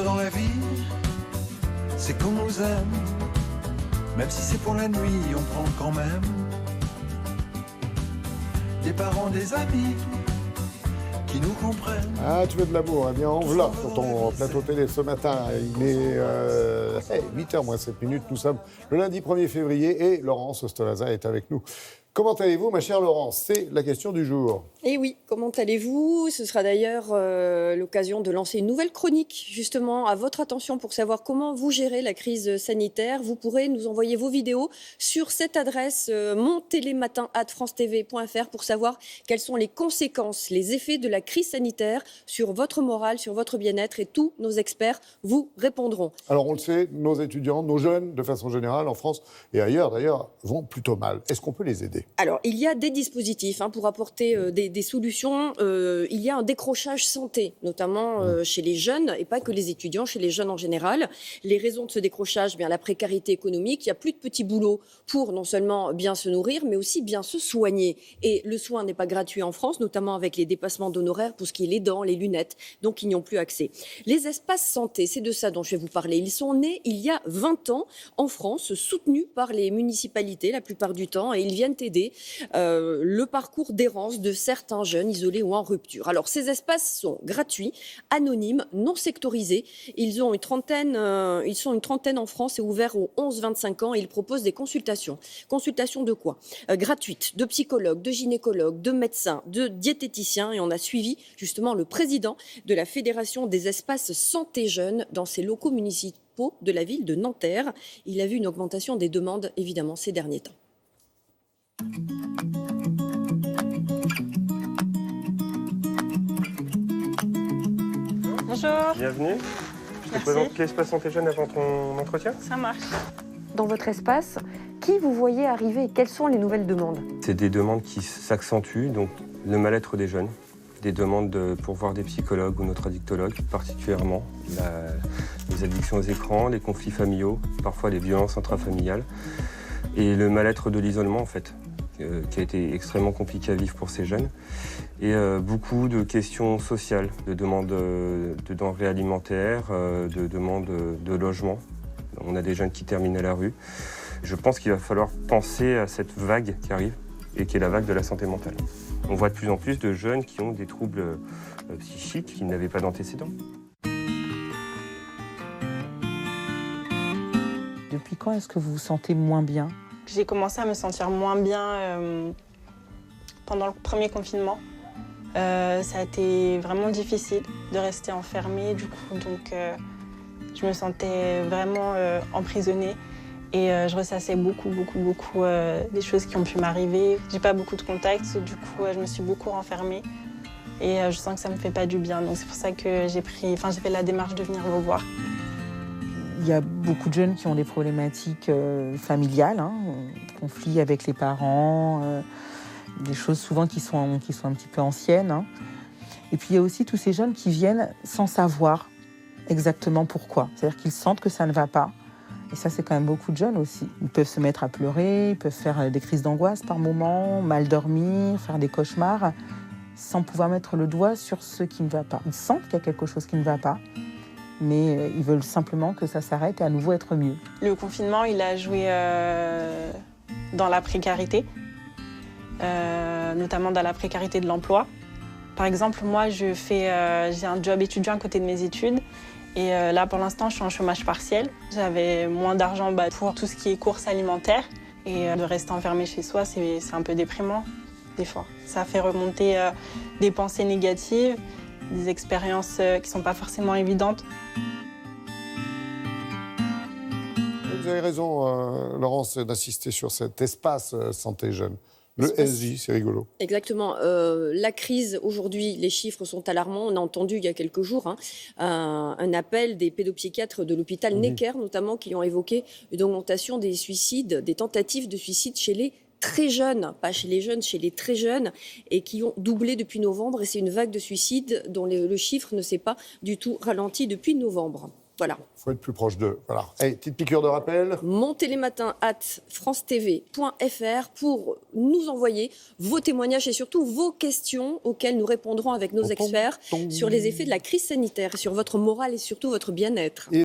dans la vie, c'est qu'on nous aime. Même si c'est pour la nuit, on prend quand même des parents, des amis qui nous comprennent. Ah, tu veux de l'amour, eh bien enveloppe sur ton plateau télé ce matin. Il est 8h moins 7 minutes. Nous sommes le lundi 1er février et Laurence Stolaza est avec nous. Comment allez-vous, ma chère Laurence? C'est la question du jour. Et oui, comment allez-vous? Ce sera d'ailleurs l'occasion de lancer une nouvelle chronique, justement, à votre attention pour savoir comment vous gérez la crise sanitaire. Vous pourrez nous envoyer vos vidéos sur cette adresse montélématin@francetv.fr pour savoir quelles sont les conséquences, les effets de la crise sanitaire sur votre morale, sur votre bien-être, et tous nos experts vous répondront. Alors on le sait, nos étudiants, nos jeunes, de façon générale, en France et ailleurs d'ailleurs, vont plutôt mal. Est-ce qu'on peut les aider? Alors, il y a des dispositifs pour apporter des solutions. Il y a un décrochage santé, notamment chez les jeunes, et pas que les étudiants, chez les jeunes en général. Les raisons de ce décrochage, la précarité économique. Il n'y a plus de petits boulots pour non seulement bien se nourrir, mais aussi bien se soigner. Et le soin n'est pas gratuit en France, notamment avec les dépassements d'honoraires pour ce qui est les dents, les lunettes. Donc, ils n'y ont plus accès. Les espaces santé, c'est de ça dont je vais vous parler. Ils sont nés il y a 20 ans en France, soutenus par les municipalités la plupart du temps, et ils viennent aider le parcours d'errance de certains jeunes isolés ou en rupture. Alors, ces espaces sont gratuits, anonymes, non sectorisés. Ils sont une trentaine en France et ouverts aux 11-25 ans, et ils proposent des consultations. Consultations de quoi? Gratuites, de psychologues, de gynécologues, de médecins, de diététiciens. Et on a suivi justement le président de la Fédération des espaces santé jeunes dans ses locaux municipaux de la ville de Nanterre. Il a vu une augmentation des demandes, évidemment, ces derniers temps. Bonjour. Bienvenue. Je te présente l'espace santé jeune avant ton entretien. Ça marche. Dans votre espace, qui vous voyez arriver et quelles sont les nouvelles demandes? C'est des demandes qui s'accentuent, donc le mal-être des jeunes, des demandes pour voir des psychologues ou notre addictologue, particulièrement les addictions aux écrans, les conflits familiaux, parfois les violences intrafamiliales, et le mal-être de l'isolement en fait, qui a été extrêmement compliqué à vivre pour ces jeunes. Et beaucoup de questions sociales, de demandes de denrées alimentaires, de demandes de logement. On a des jeunes qui terminent à la rue. Je pense qu'il va falloir penser à cette vague qui arrive et qui est la vague de la santé mentale. On voit de plus en plus de jeunes qui ont des troubles psychiques qui n'avaient pas d'antécédents. Depuis quand est-ce que vous vous sentez moins bien? J'ai commencé à me sentir moins bien pendant le premier confinement. Ça a été vraiment difficile de rester enfermée, du coup, donc je me sentais vraiment emprisonnée et je ressassais beaucoup des choses qui ont pu m'arriver. J'ai pas beaucoup de contacts, du coup, je me suis beaucoup renfermée et je sens que ça me fait pas du bien. Donc c'est pour ça que j'ai fait la démarche de venir vous voir. Il y a beaucoup de jeunes qui ont des problématiques familiales, conflits avec les parents, des choses souvent qui sont un petit peu anciennes. Et puis il y a aussi tous ces jeunes qui viennent sans savoir exactement pourquoi. C'est-à-dire qu'ils sentent que ça ne va pas. Et ça, c'est quand même beaucoup de jeunes aussi. Ils peuvent se mettre à pleurer, ils peuvent faire des crises d'angoisse par moments, mal dormir, faire des cauchemars, sans pouvoir mettre le doigt sur ce qui ne va pas. Ils sentent qu'il y a quelque chose qui ne va pas, mais ils veulent simplement que ça s'arrête et à nouveau être mieux. Le confinement, il a joué dans la précarité, notamment dans la précarité de l'emploi. Par exemple, moi, j'ai un job étudiant à côté de mes études. Et là, pour l'instant, je suis en chômage partiel. J'avais moins d'argent pour tout ce qui est courses alimentaires. Et de rester enfermé chez soi, c'est un peu déprimant, des fois. Ça fait remonter des pensées négatives, des expériences qui ne sont pas forcément évidentes. Vous avez raison, Laurence, d'insister sur cet espace santé jeune. Le SJ, c'est rigolo. Exactement. La crise, aujourd'hui, les chiffres sont alarmants. On a entendu il y a quelques jours un appel des pédopsychiatres de l'hôpital Necker, notamment, qui ont évoqué une augmentation des suicides, des tentatives de suicide chez les très jeunes, pas chez les jeunes, chez les très jeunes, et qui ont doublé depuis novembre. Et c'est une vague de suicides dont le chiffre ne s'est pas du tout ralenti depuis novembre. Voilà. Il faut être plus proche d'eux. Voilà. Hey, petite piqûre de rappel. monteslesmatins@francetv.fr pour nous envoyer vos témoignages et surtout vos questions auxquelles nous répondrons avec nos experts sur les effets de la crise sanitaire, sur votre morale et surtout votre bien-être.